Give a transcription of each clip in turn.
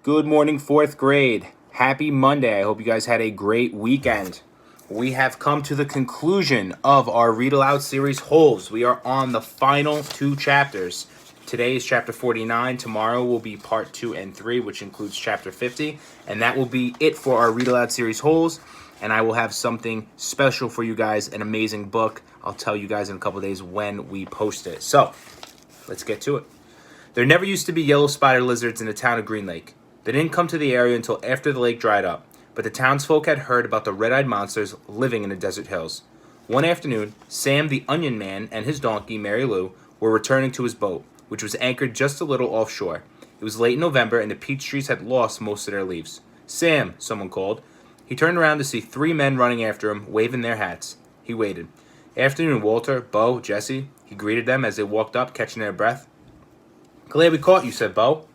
Good morning, fourth grade. Happy Monday. I hope you guys had a great weekend. We have come to the conclusion of our Read Aloud series, Holes. We are on the final two chapters. Today is chapter 49. Tomorrow will be part 2 and 3, which includes chapter 50. And that will be it for our Read Aloud series, Holes. And I will have something special for you guys, an amazing book. I'll tell you guys in a couple days when we post it. So, let's get to it. There never used to be yellow spider lizards in the town of Green Lake. They didn't come to the area until after the lake dried up, but the townsfolk had heard about the red-eyed monsters living in the desert hills. One afternoon, Sam the Onion Man and his donkey, Mary Lou, were returning to his boat, which was anchored just a little offshore. It was late November, and the peach trees had lost most of their leaves. "Sam," someone called. He turned around to see 3 men running after him, waving their hats. He waited. "Afternoon, Walter, Bo, Jesse," he greeted them as they walked up, catching their breath. "Glad we caught you," said Bo.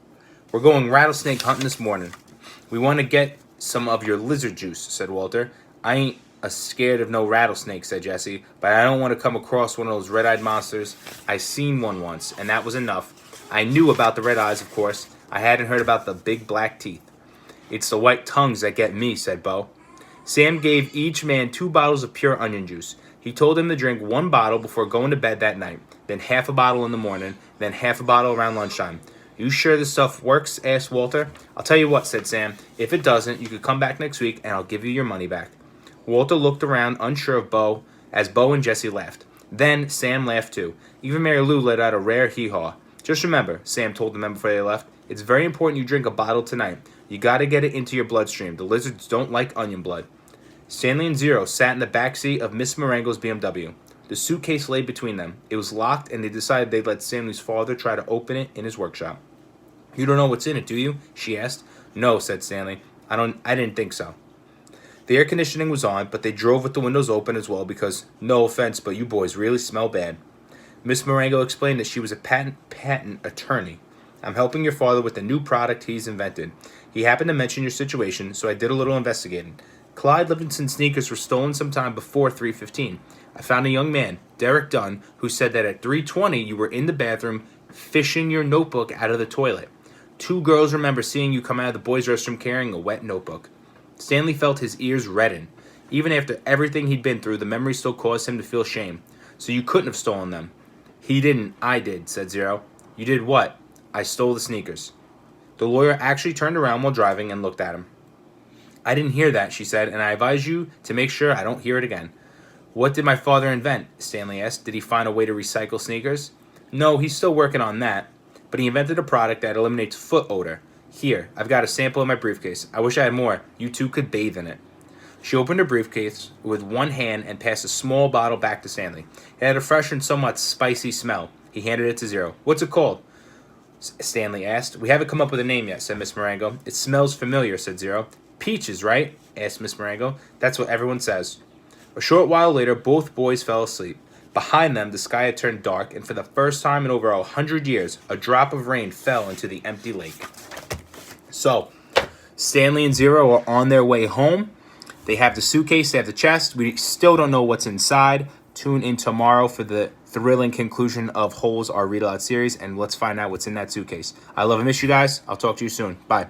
"We're going rattlesnake hunting this morning. We want to get some of your lizard juice," said Walter. "I ain't scared of no rattlesnake," said Jesse, "but I don't want to come across one of those red-eyed monsters. I seen one once, and that was enough. I knew about the red eyes, of course. I hadn't heard about the big black teeth." "It's the white tongues that get me," said Bo. Sam gave each man 2 bottles of pure onion juice. He told them to drink 1 bottle before going to bed that night, then half a bottle in the morning, then half a bottle around lunchtime. "You sure this stuff works?" asked Walter. "I'll tell you what," said Sam. "If it doesn't, you could come back next week and I'll give you your money back." Walter looked around, unsure of Bo, as Bo and Jesse laughed. Then Sam laughed too. Even Mary Lou let out a rare hee-haw. "Just remember," Sam told the men before they left, "it's very important you drink a bottle tonight. You gotta get it into your bloodstream. The lizards don't like onion blood." Stanley and Zero sat in the back seat of Miss Marengo's BMW. The suitcase lay between them. It was locked, and they decided they'd let Stanley's father try to open it in his workshop. "You don't know what's in it, do you?" she asked. "No," said Stanley. I didn't think so." The air conditioning was on, but they drove with the windows open as well because, no offense, but you boys really smell bad. Miss Marengo explained that she was a patent attorney. "I'm helping your father with a new product he's invented. He happened to mention your situation, so I did a little investigating. Clyde Livingston's sneakers were stolen sometime before 3:15. I found a young man, Derek Dunn, who said that at 3:20 you were in the bathroom fishing your notebook out of the toilet. 2 girls remember seeing you come out of the boys' restroom carrying a wet notebook." Stanley felt his ears redden. Even after everything he'd been through, the memory still caused him to feel shame. "So you couldn't have stolen them." "He didn't, I did," said Zero. "You did what?" "I stole the sneakers." The lawyer actually turned around while driving and looked at him. "I didn't hear that," she said, "and I advise you to make sure I don't hear it again." "What did my father invent?" Stanley asked. "Did he find a way to recycle sneakers?" "No, he's still working on that. But he invented a product that eliminates foot odor. Here, I've got a sample in my briefcase. I wish I had more. You 2 could bathe in it." She opened her briefcase with one hand and passed a small bottle back to Stanley. It had a fresh and somewhat spicy smell. He handed it to Zero. "What's it called?" Stanley asked. "We haven't come up with a name yet," said Miss Marengo. "It smells familiar," said Zero. "Peaches, right?" asked Miss Marengo. "That's what everyone says." A short while later, both boys fell asleep. Behind them, the sky had turned dark, and for the first time in over 100 years, a drop of rain fell into the empty lake. So, Stanley and Zero are on their way home. They have the suitcase, they have the chest. We still don't know what's inside. Tune in tomorrow for the thrilling conclusion of Holes, our Read Aloud series, and let's find out what's in that suitcase. I love and miss you guys. I'll talk to you soon. Bye.